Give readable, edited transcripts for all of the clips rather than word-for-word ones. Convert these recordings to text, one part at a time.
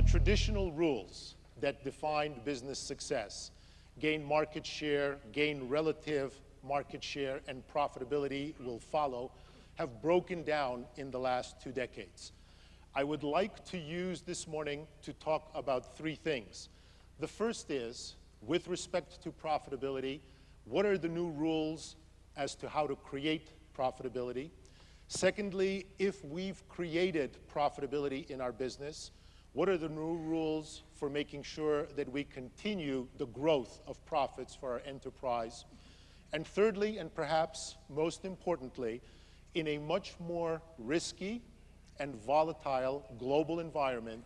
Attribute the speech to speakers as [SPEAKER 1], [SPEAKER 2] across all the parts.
[SPEAKER 1] traditional rules that defined business success, gain market share, gain relative market share, and profitability will follow, have broken down in the last 2 decades. I would like to use this morning to talk about 3 things. The first is, with respect to profitability, what are the new rules as to how to create profitability? Secondly, if we've created profitability in our business, what are the new rules for making sure that we continue the growth of profits for our enterprise? And thirdly, and perhaps most importantly, in a much more risky and volatile global environment,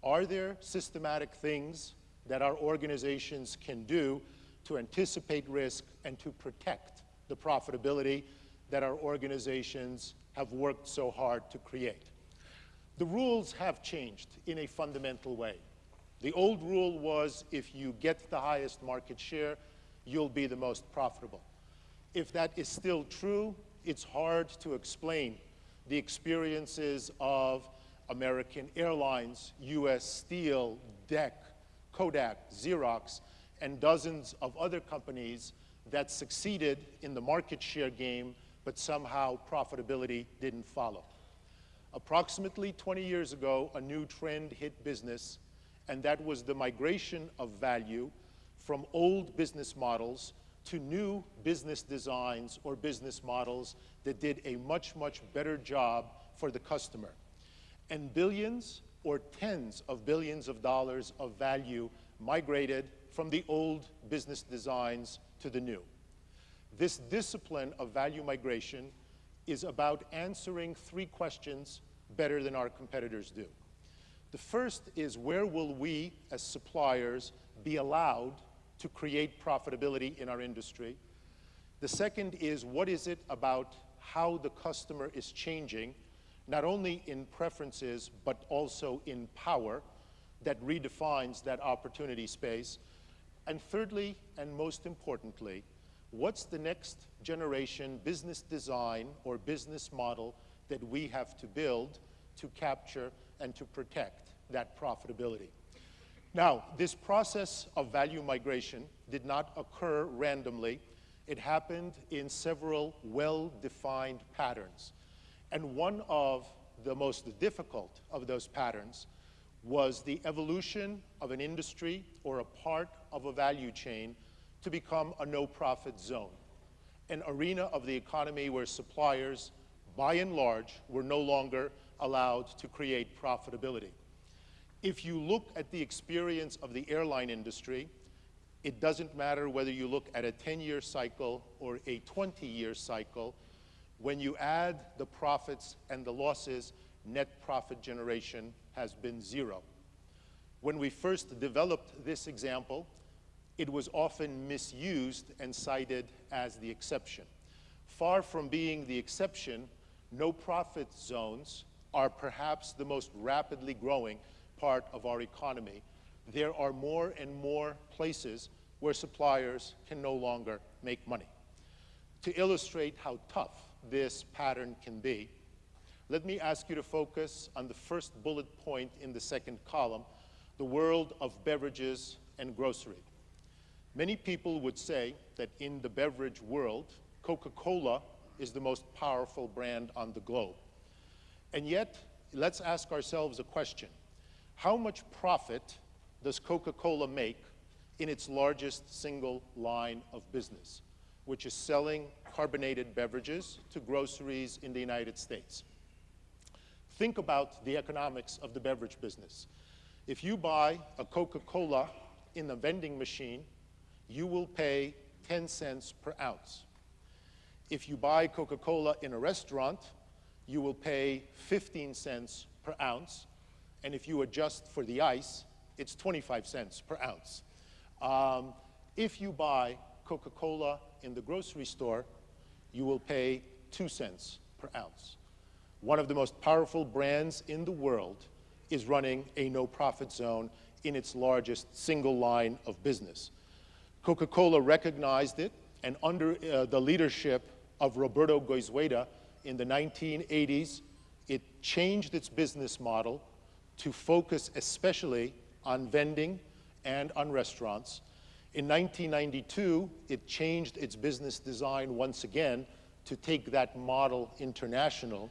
[SPEAKER 1] are there systematic things that our organizations can do to anticipate risk and to protect the profitability that our organizations have worked so hard to create? The rules have changed in a fundamental way. The old rule was, if you get the highest market share, you'll be the most profitable. If that is still true, it's hard to explain the experiences of American Airlines, US Steel, DEC, Kodak, Xerox, and dozens of other companies that succeeded in the market share game, but somehow profitability didn't follow. Approximately 20 years ago, a new trend hit business, and that was the migration of value from old business models to new business designs or business models that did a much, much better job for the customer. And billions or tens of billions of dollars of value migrated from the old business designs to the new. This discipline of value migration is about answering 3 questions better than our competitors do. The first is, where will we as suppliers be allowed to create profitability in our industry? The second is, what is it about how the customer is changing, not only in preferences, but also in power, that redefines that opportunity space? And thirdly, and most importantly, what's the next generation business design or business model that we have to build to capture and to protect that profitability? Now, this process of value migration did not occur randomly. It happened in several well-defined patterns. And one of the most difficult of those patterns was the evolution of an industry or a part of a value chain to become a no-profit zone, an arena of the economy where suppliers, by and large, were no longer allowed to create profitability. If you look at the experience of the airline industry, it doesn't matter whether you look at a 10-year cycle or a 20-year cycle. When you add the profits and the losses, net profit generation has been 0. When we first developed this example, it was often misused and cited as the exception. Far from being the exception, no-profit zones are perhaps the most rapidly growing part of our economy. There are more and more places where suppliers can no longer make money. To illustrate how tough this pattern can be, let me ask you to focus on the first bullet point in the second column, the world of beverages and grocery. Many people would say that in the beverage world, Coca-Cola is the most powerful brand on the globe. And yet, let's ask ourselves a question. How much profit does Coca-Cola make in its largest single line of business, which is selling carbonated beverages to groceries in the United States? Think about the economics of the beverage business. If you buy a Coca-Cola in a vending machine, you will pay 10 cents per ounce. If you buy Coca-Cola in a restaurant, you will pay 15 cents per ounce. And if you adjust for the ice, it's 25 cents per ounce. If you buy Coca-Cola in the grocery store, you will pay 2 cents per ounce. One of the most powerful brands in the world is running a no-profit zone in its largest single line of business. Coca-Cola recognized it, and under the leadership of Roberto Goizueta in the 1980s, it changed its business model to focus especially on vending and on restaurants. In 1992, it changed its business design once again to take that model international.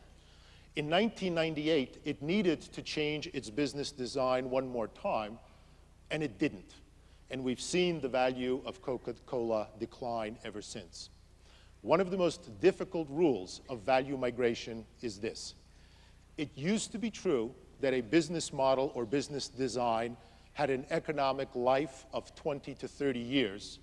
[SPEAKER 1] In 1998, it needed to change its business design one more time, and it didn't. And we've seen the value of Coca-Cola decline ever since. One of the most difficult rules of value migration is this. It used to be true that a business model or business design had an economic life of 20 to 30 years.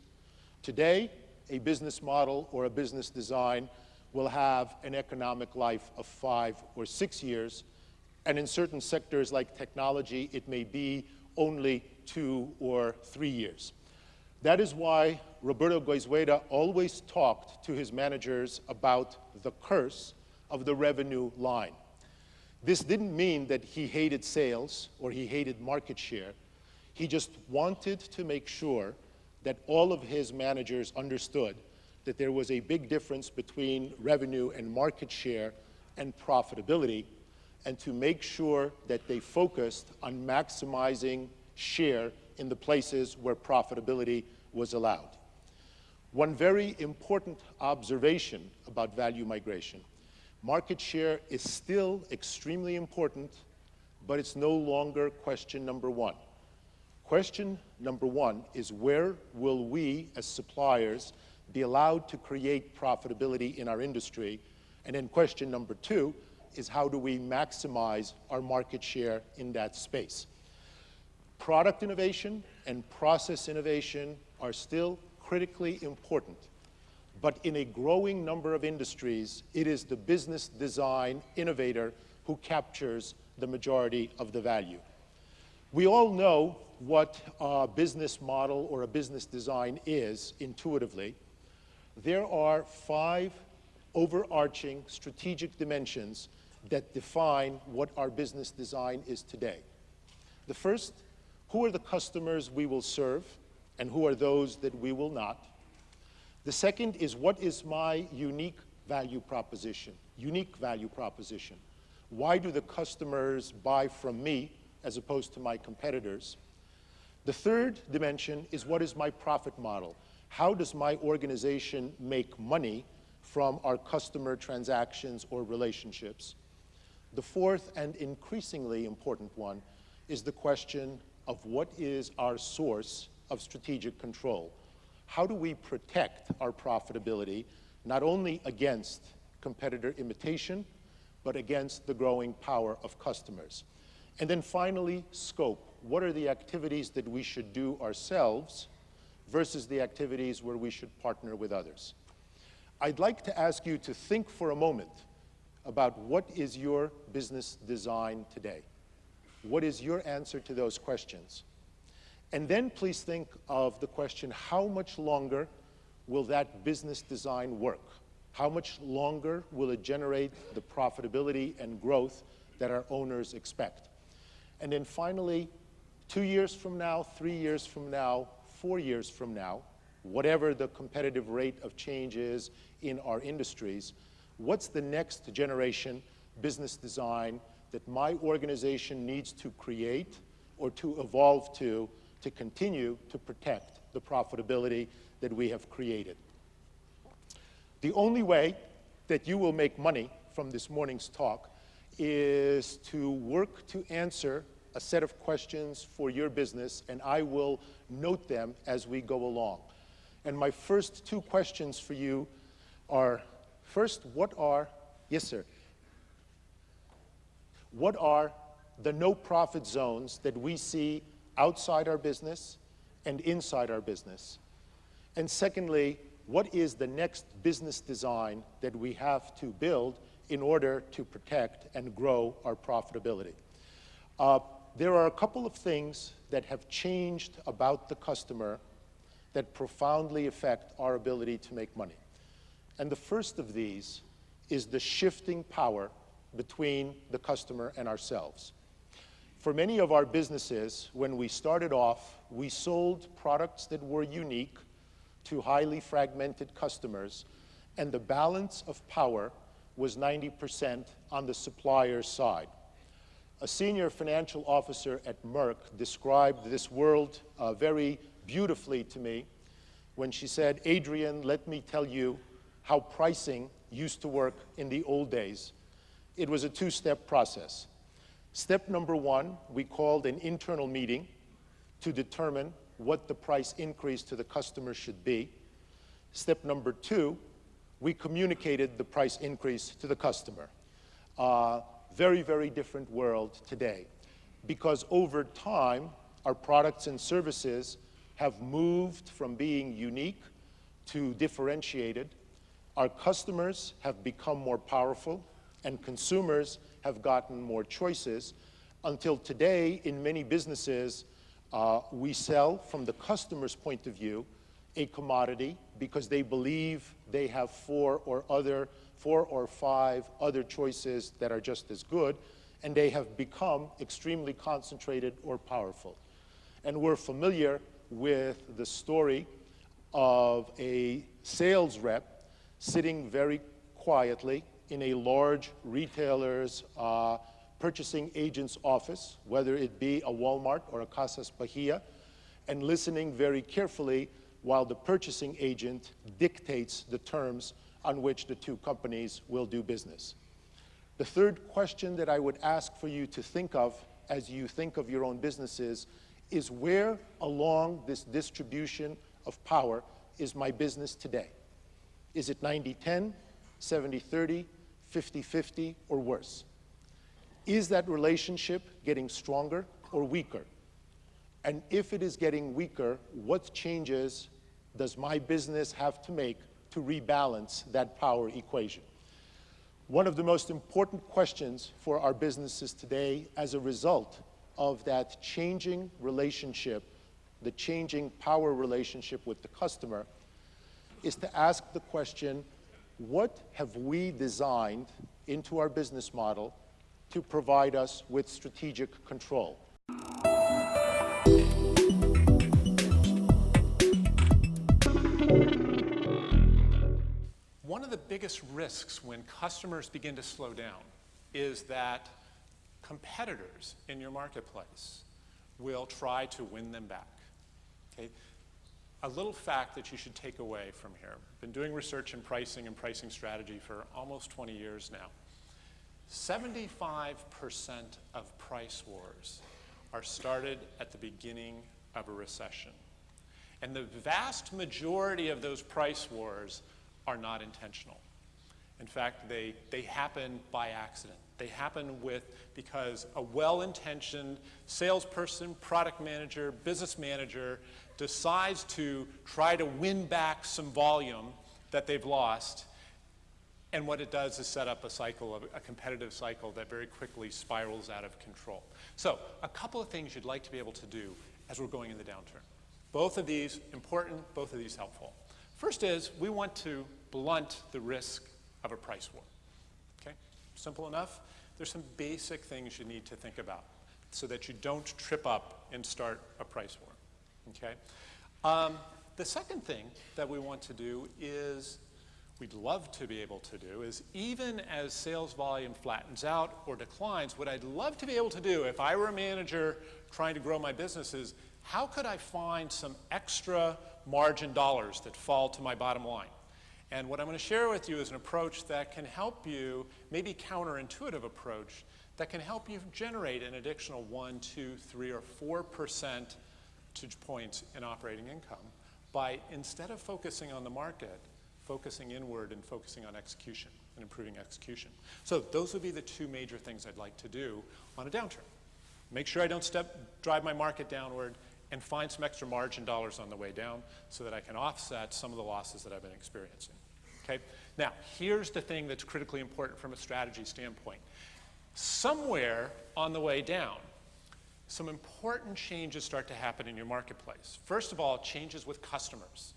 [SPEAKER 1] Today, a business model or a business design will have an economic life of 5 or 6 years, and in certain sectors like technology, it may be only 2 or 3 years. That is why Roberto Goizueta always talked to his managers about the curse of the revenue line. This didn't mean that he hated sales or he hated market share. He just wanted to make sure that all of his managers understood that there was a big difference between revenue and market share and profitability, and to make sure that they focused on maximizing share in the places where profitability was allowed. One very important observation about value migration: market share is still extremely important, but it's no longer question number one. Question number one is, where will we as suppliers be allowed to create profitability in our industry? And then question number two is, how do we maximize our market share in that space? Product innovation and process innovation are still critically important, but in a growing number of industries, it is the business design innovator who captures the majority of the value. We all know what a business model or a business design is intuitively. There are 5 overarching strategic dimensions that define what our business design is today. The first, who are the customers we will serve and who are those that we will not? The second is, what is my unique value proposition? Unique value proposition. Why do the customers buy from me as opposed to my competitors? The third dimension is, what is my profit model? How does my organization make money from our customer transactions or relationships? The fourth and increasingly important one is the question of, what is our source of strategic control? How do we protect our profitability, not only against competitor imitation, but against the growing power of customers? And then finally, scope. What are the activities that we should do ourselves versus the activities where we should partner with others? I'd like to ask you to think for a moment about, what is your business design today? What is your answer to those questions? And then please think of the question, how much longer will that business design work? How much longer will it generate the profitability and growth that our owners expect? And then finally, 2 years from now, 3 years from now, 4 years from now, whatever the competitive rate of change is in our industries, what's the next generation business design that my organization needs to create or to evolve to continue to protect the profitability that we have created? The only way that you will make money from this morning's talk is to work to answer a set of questions for your business, and I will note them as we go along. And my first 2 questions for you are, first, yes sir, what are the no profit zones that we see outside our business and inside our business? And secondly, what is the next business design that we have to build in order to protect and grow our profitability? There are a couple of things that have changed about the customer that profoundly affect our ability to make money. And the first of these is the shifting power between the customer and ourselves. For many of our businesses, when we started off, we sold products that were unique to highly fragmented customers, and the balance of power was 90% on the supplier side. A senior financial officer at Merck described this world very beautifully to me when she said, "Adrian, let me tell you how pricing used to work in the old days. It was a two-step process. Step number one, we called an internal meeting to determine what the price increase to the customer should be. Step number two, we communicated the price increase to the customer." Very, very different world today, because over time, our products and services have moved from being unique to differentiated. Our customers have become more powerful, and consumers have gotten more choices, until today, in many businesses, we sell, from the customer's point of view, a commodity because they believe they have four or five other choices that are just as good, and they have become extremely concentrated or powerful. And we're familiar with the story of a sales rep sitting very quietly in a large retailer's purchasing agent's office, whether it be a Walmart or a Casas Bahia, and listening very carefully while the purchasing agent dictates the terms on which the two companies will do business. The third question that I would ask for you to think of as you think of your own businesses is, where along this distribution of power is my business today? Is it 90-10, 70-30, 50-50, or worse? Is that relationship getting stronger or weaker? And if it is getting weaker, what changes does my business have to make to rebalance that power equation? One of the most important questions for our businesses today, as a result of that changing relationship, the changing power relationship with the customer, is to ask the question, what have we designed into our business model to provide us with strategic control?
[SPEAKER 2] One of the biggest risks when customers begin to slow down is that competitors in your marketplace will try to win them back. Okay? A little fact that you should take away from here. I've been doing research in pricing and pricing strategy for almost 20 years now. 75% of price wars are started at the beginning of a recession. And the vast majority of those price wars are not intentional. In fact, they happen by accident. They happen because a well-intentioned salesperson, product manager, business manager decides to try to win back some volume that they've lost. And what it does is set up a competitive cycle that very quickly spirals out of control. So a couple of things you'd like to be able to do as we're going in the downturn. Both of these important, both of these helpful. First is, we want to blunt the risk of a price war. Okay? Simple enough. There's some basic things you need to think about so that you don't trip up and start a price war. Okay? The second thing that we want to do is, we'd love to be able to do, is even as sales volume flattens out or declines, what I'd love to be able to do if I were a manager trying to grow my business is, how could I find some extra margin dollars that fall to my bottom line? And what I'm going to share with you is an approach that can help you, maybe counterintuitive approach, that can help you generate an additional 1, 2, 3, or 4 percentage points in operating income by, instead of focusing on the market, focusing inward and focusing on execution and improving execution. So those would be the two major things I'd like to do on a downturn. Make sure I don't drive my market downward, and find some extra margin dollars on the way down so that I can offset some of the losses that I've been experiencing. Okay? Now, here's the thing that's critically important from a strategy standpoint. Somewhere on the way down, some important changes start to happen in your marketplace. First of all, changes with customers.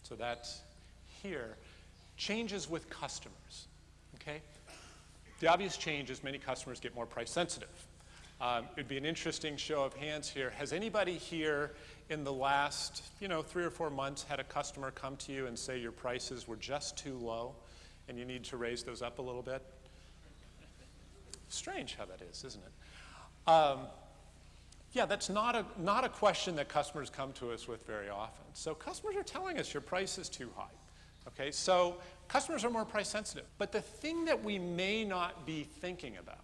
[SPEAKER 2] So that's here. Changes with customers. Okay? The obvious change is many customers get more price sensitive. It'd be an interesting show of hands here. Has anybody here in the last 3 or 4 months had a customer come to you and say your prices were just too low and you need to raise those up a little bit? Strange how that is, isn't it? Yeah, that's not a question that customers come to us with very often. So customers are telling us your price is too high. Okay, so customers are more price sensitive. But the thing that we may not be thinking about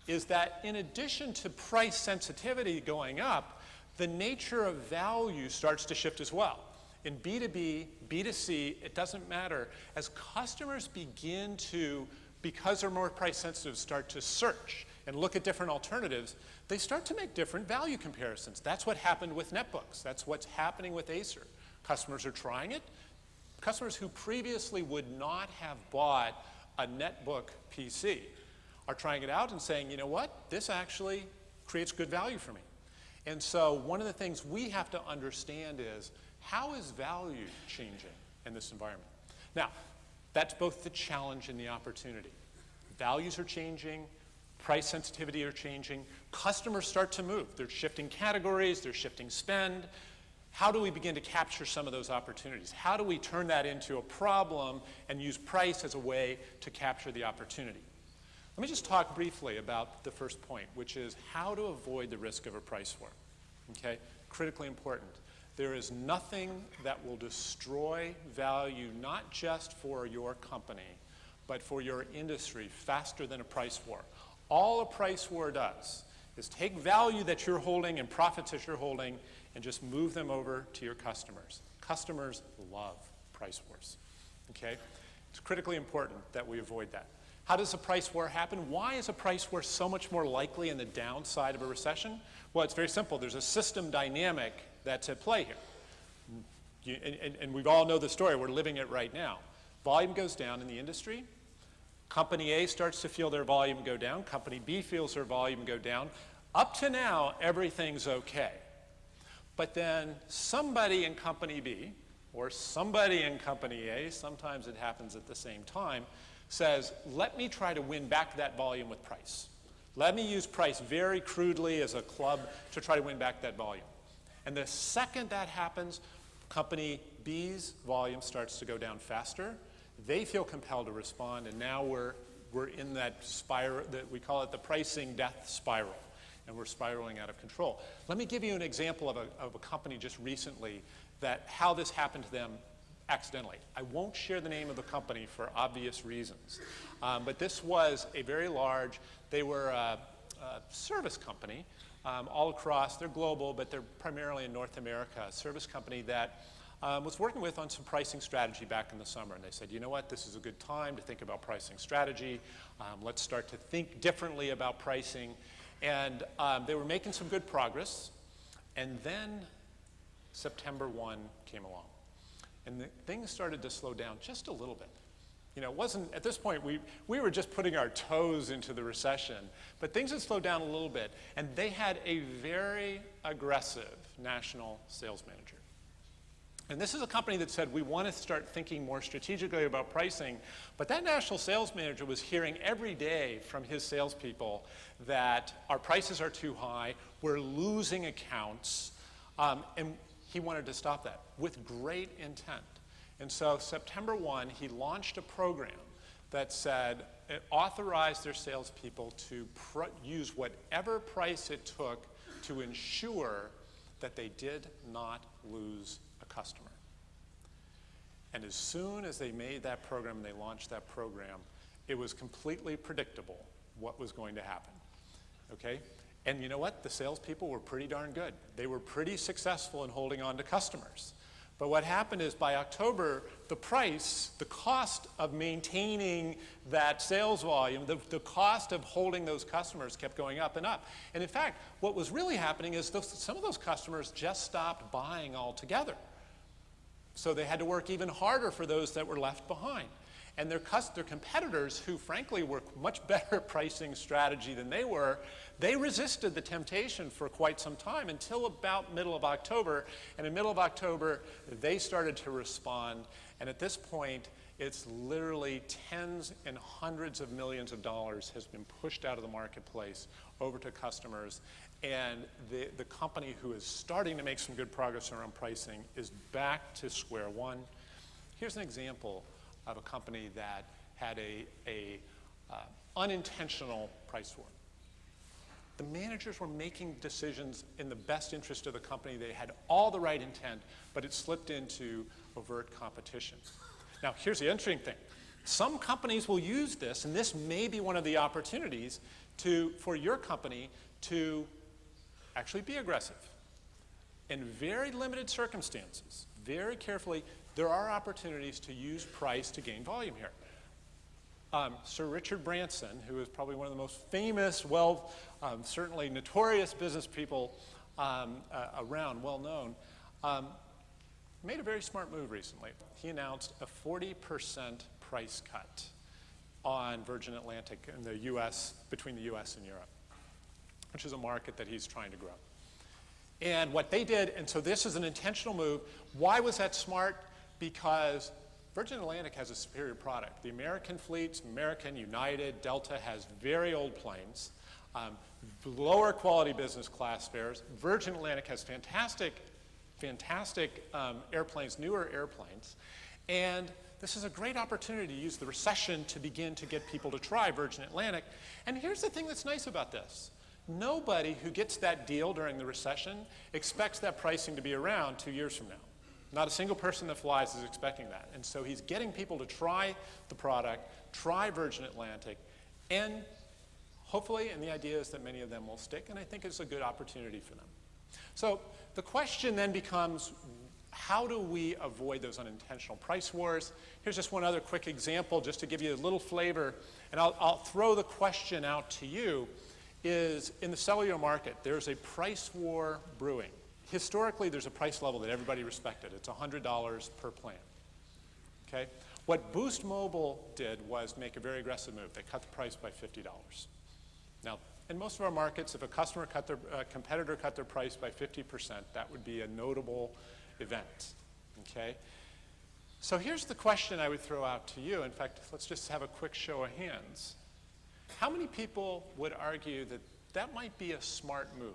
[SPEAKER 2] is that in addition to price sensitivity going up, the nature of value starts to shift as well. In B2B, B2C, it doesn't matter. As customers begin to, because they're more price sensitive, start to search and look at different alternatives, they start to make different value comparisons. That's what happened with netbooks. That's what's happening with Acer. Customers are trying it. Customers who previously would not have bought a netbook PC are trying it out and saying, you know what, this actually creates good value for me. And so one of the things we have to understand is, how is value changing in this environment? Now, that's both the challenge and the opportunity. Values are changing, price sensitivity are changing, customers start to move. They're shifting categories, they're shifting spend. How do we begin to capture some of those opportunities? How do we turn that into a problem and use price as a way to capture the opportunity? Let me just talk briefly about the first point, which is how to avoid the risk of a price war. Okay? Critically important. There is nothing that will destroy value, not just for your company, but for your industry faster than a price war. All a price war does is take value that you're holding and profits that you're holding and just move them over to your customers. Customers love price wars. Okay? It's critically important that we avoid that. How does a price war happen? Why is a price war so much more likely in the downside of a recession? Well, it's very simple. There's a system dynamic that's at play here. And we all know the story. We're living it right now. Volume goes down in the industry. Company A starts to feel their volume go down. Company B feels their volume go down. Up to now, everything's okay. But then somebody in Company B or somebody in Company A, sometimes it happens at the same time, says, let me try to win back that volume with price. Let me use price very crudely as a club to try to win back that volume. And the second that happens, Company B's volume starts to go down faster. They feel compelled to respond, and now we're in that spiral, that we call it the pricing death spiral, and we're spiraling out of control. Let me give you an example of a company just recently how this happened to them accidentally. I won't share the name of the company for obvious reasons, but this was a very large, they were a service company all across, they're global, but they're primarily in North America, a service company that was working with on some pricing strategy back in the summer. And they said, you know what, this is a good time to think about pricing strategy. Let's start to think differently about pricing. And they were making some good progress. And then September 1 came along. And things started to slow down just a little bit. You know, it wasn't, at this point, we were just putting our toes into the recession, but things had slowed down a little bit, and they had a very aggressive national sales manager. And this is a company that said, we want to start thinking more strategically about pricing, but that national sales manager was hearing every day from his salespeople that our prices are too high, we're losing accounts, and he wanted to stop that with great intent. And so September 1, he launched a program that said it authorized their salespeople to use whatever price it took to ensure that they did not lose a customer. And as soon as they made that program, they launched that program, it was completely predictable what was going to happen. Okay? And you know what? The salespeople were pretty darn good. They were pretty successful in holding on to customers. But what happened is by October, the cost of maintaining that sales volume, the cost of holding those customers kept going up and up. And in fact, what was really happening is some of those customers just stopped buying altogether. So they had to work even harder for those that were left behind. And their competitors, who frankly were much better at pricing strategy than they were, they resisted the temptation for quite some time until about middle of October. And in middle of October, they started to respond. And at this point, it's literally tens and hundreds of millions of dollars has been pushed out of the marketplace over to customers. And the company who is starting to make some good progress around pricing is back to square one. Here's an example of a company that had a unintentional price war. The managers were making decisions in the best interest of the company. They had all the right intent, but it slipped into overt competition. Now, here's the interesting thing. Some companies will use this, and this may be one of the opportunities for your company to actually be aggressive. In very limited circumstances, very carefully, there are opportunities to use price to gain volume here. Sir Richard Branson, who is probably one of the most famous, certainly notorious business people around, well known, made a very smart move recently. He announced a 40% price cut on Virgin Atlantic in the US, between the US and Europe, which is a market that he's trying to grow. And what they did, and so this is an intentional move. Why was that smart? Because Virgin Atlantic has a superior product. The American fleets, American, United, Delta has very old planes, lower quality business class fares. Virgin Atlantic has fantastic airplanes, newer airplanes. And this is a great opportunity to use the recession to begin to get people to try Virgin Atlantic. And here's the thing that's nice about this. Nobody who gets that deal during the recession expects that pricing to be around 2 years from now. Not a single person that flies is expecting that. And so he's getting people to try the product, try Virgin Atlantic, and hopefully, and the idea is that many of them will stick, and I think it's a good opportunity for them. So the question then becomes, how do we avoid those unintentional price wars? Here's just one other quick example just to give you a little flavor, and I'll throw the question out to you, is in the cellular market, there's a price war brewing. Historically, there's a price level that everybody respected. It's $100 per plan. Okay? What Boost Mobile did was make a very aggressive move. They cut the price by $50. Now, in most of our markets, if a competitor cut their price by 50%, that would be a notable event. Okay? So here's the question I would throw out to you. In fact, let's just have a quick show of hands. How many people would argue that that might be a smart move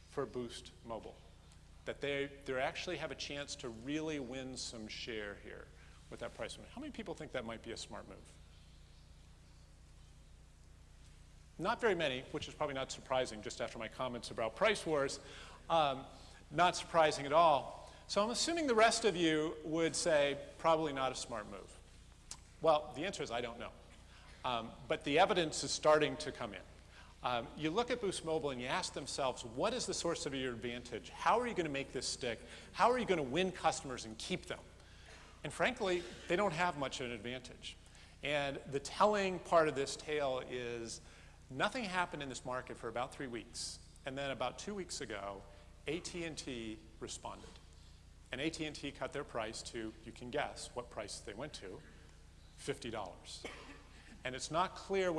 [SPEAKER 2] for Boost Mobile? That they actually have a chance to really win some share here with that price move? How many people think that might be a smart move? Not very many, which is probably not surprising just after my comments about price wars. Not surprising at all. So I'm assuming the rest of you would say probably not a smart move. Well, the answer is I don't know. But the evidence is starting to come in. You look at Boost Mobile and you ask themselves, what is the source of your advantage? How are you going to make this stick? How are you going to win customers and keep them? And frankly, they don't have much of an advantage. And the telling part of this tale is nothing happened in this market for about 3 weeks. And then about 2 weeks ago, AT&T responded. And AT&T cut their price to, you can guess what price they went to, $50. And it's not clear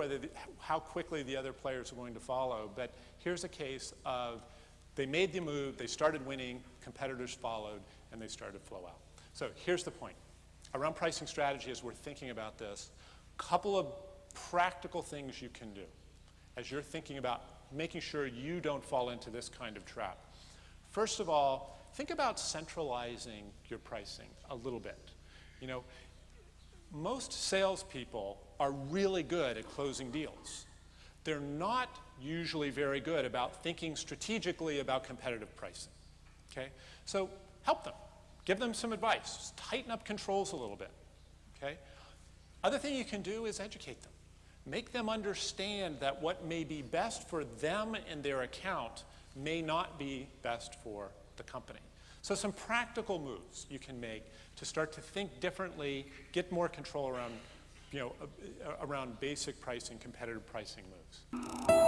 [SPEAKER 2] how quickly the other players are going to follow, but here's a case of they made the move, they started winning, competitors followed, and they started to flow out. So here's the point. Around pricing strategy, as we're thinking about this, a couple of practical things you can do as you're thinking about making sure you don't fall into this kind of trap. First of all, think about centralizing your pricing a little bit. You know, most salespeople are really good at closing deals. They're not usually very good about thinking strategically about competitive pricing. Okay? So help them. Give them some advice. Just tighten up controls a little bit. Okay? Other thing you can do is educate them. Make them understand that what may be best for them and their account may not be best for the company. So some practical moves you can make to start to think differently, get more control around, around basic pricing, competitive pricing moves.